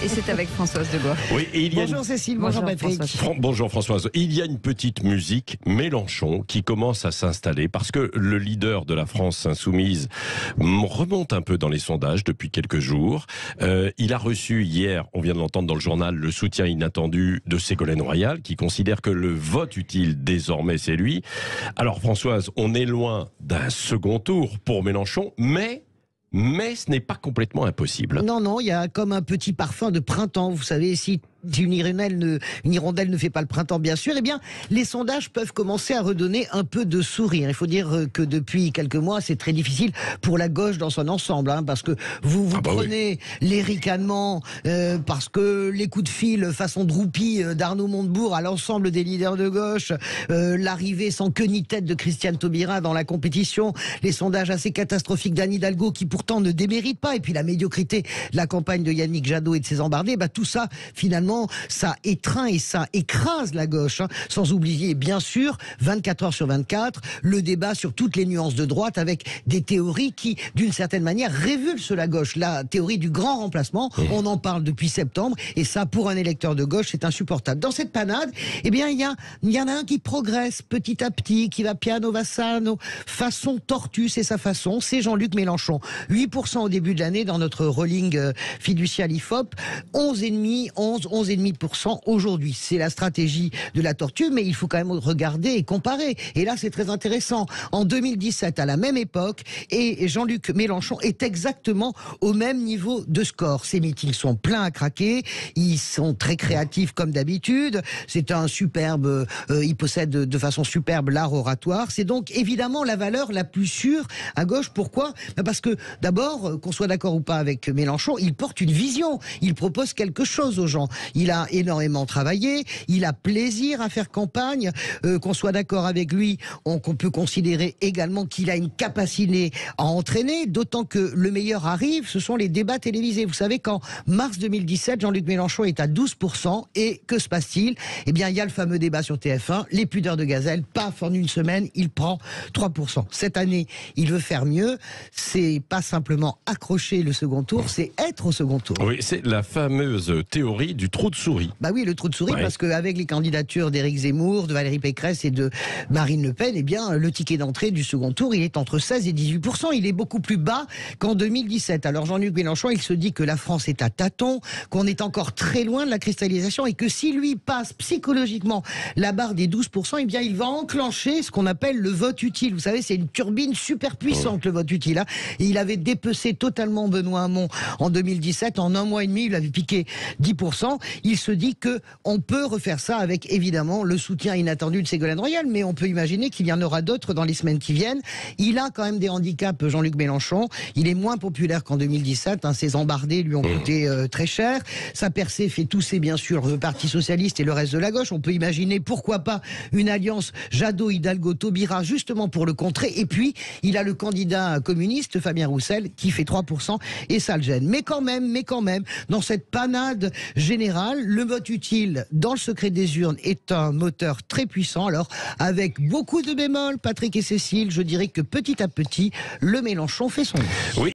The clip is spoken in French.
Et c'est avec Françoise de Goix. Oui, et il y a Bonjour Cécile, bonjour Patrick. Bonjour Françoise. Il y a une petite musique Mélenchon qui commence à s'installer parce que le leader de la France insoumise remonte un peu dans les sondages depuis quelques jours. Il a reçu hier, on vient de l'entendre dans le journal, le soutien inattendu de Ségolène Royal qui considère que le vote utile désormais c'est lui. Alors Françoise, on est loin d'un second tour pour Mélenchon, mais ce n'est pas complètement impossible. Non, il y a comme un petit parfum de printemps. Vous savez, si une hirondelle ne fait pas le printemps, bien sûr, eh bien, les sondages peuvent commencer à redonner un peu de sourire. Il faut dire que depuis quelques mois, c'est très difficile pour la gauche dans son ensemble, parce que vous prenez les ricanements, parce que les coups de fil façon Droupi d'Arnaud Montebourg à l'ensemble des leaders de gauche, l'arrivée sans queue ni tête de Christiane Taubira dans la compétition, les sondages assez catastrophiques d'Anne Hidalgo qui pourtant ne démérite pas, et puis la médiocrité de la campagne de Yannick Jadot et de ses embardés, tout ça, finalement, ça étreint et ça écrase la gauche, sans oublier, bien sûr, 24 heures sur 24, le débat sur toutes les nuances de droite avec des théories qui, d'une certaine manière, révulsent la gauche. La théorie du grand remplacement, on en parle depuis septembre, et ça, pour un électeur de gauche, c'est insupportable. Dans cette panade, eh bien, il y en a un qui progresse petit à petit, qui va piano va sano, façon tortue, c'est sa façon, c'est Jean-Luc Mélenchon. 8% au début de l'année dans notre rolling fiducial IFOP, 11,5% aujourd'hui. C'est la stratégie de la tortue, mais il faut quand même regarder et comparer. Et là, c'est très intéressant. En 2017, à la même époque, et Jean-Luc Mélenchon est exactement au même niveau de score. Ses meetings sont pleins à craquer, ils sont très créatifs comme d'habitude, c'est un superbe, il possède de façon superbe l'art oratoire. C'est donc évidemment la valeur la plus sûre à gauche. Pourquoi ? Parce que d'abord, qu'on soit d'accord ou pas avec Mélenchon, il porte une vision, il propose quelque chose aux gens. Il a énormément travaillé, il a plaisir à faire campagne, qu'on soit d'accord avec lui, on peut considérer également qu'il a une capacité à entraîner, d'autant que le meilleur arrive, ce sont les débats télévisés. Vous savez qu'en mars 2017, Jean-Luc Mélenchon est à 12%, et que se passe-t-il ? Eh bien, il y a le fameux débat sur TF1, les pudeurs de gazelle, paf, en une semaine, il prend 3%. Cette année, il veut faire mieux, c'est pas simplement accrocher le second tour, c'est être au second tour. Oui, c'est la fameuse théorie du trou de souris. Oui, le trou de souris, parce qu'avec les candidatures d'Éric Zemmour, de Valérie Pécresse et de Marine Le Pen, eh bien, le ticket d'entrée du second tour, il est entre 16 et 18%. Il est beaucoup plus bas qu'en 2017. Alors Jean-Luc Mélenchon, il se dit que la France est à tâtons, qu'on est encore très loin de la cristallisation, et que si lui passe psychologiquement la barre des 12%, eh bien, il va enclencher ce qu'on appelle le vote utile. Vous savez, c'est une turbine super puissante, le vote utile. Et il avait dépecé totalement Benoît Hamon en 2017. En un mois et demi, il avait piqué 10%. Il se dit que on peut refaire ça avec évidemment le soutien inattendu de Ségolène Royal, mais on peut imaginer qu'il y en aura d'autres dans les semaines qui viennent. Il a quand même des handicaps, Jean-Luc Mélenchon. Il est moins populaire qu'en 2017. Ses embardés lui ont coûté très cher. Sa percée fait tousser bien sûr le Parti socialiste et le reste de la gauche. On peut imaginer pourquoi pas une alliance Jadot-Hidalgo-Taubira justement pour le contrer. Et puis il a le candidat communiste Fabien Roussel qui fait 3% et ça le gêne. Mais quand même, dans cette panade général, le vote utile dans le secret des urnes est un moteur très puissant. Alors, avec beaucoup de bémols, Patrick et Cécile, je dirais que petit à petit, le Mélenchon fait son lit. Oui.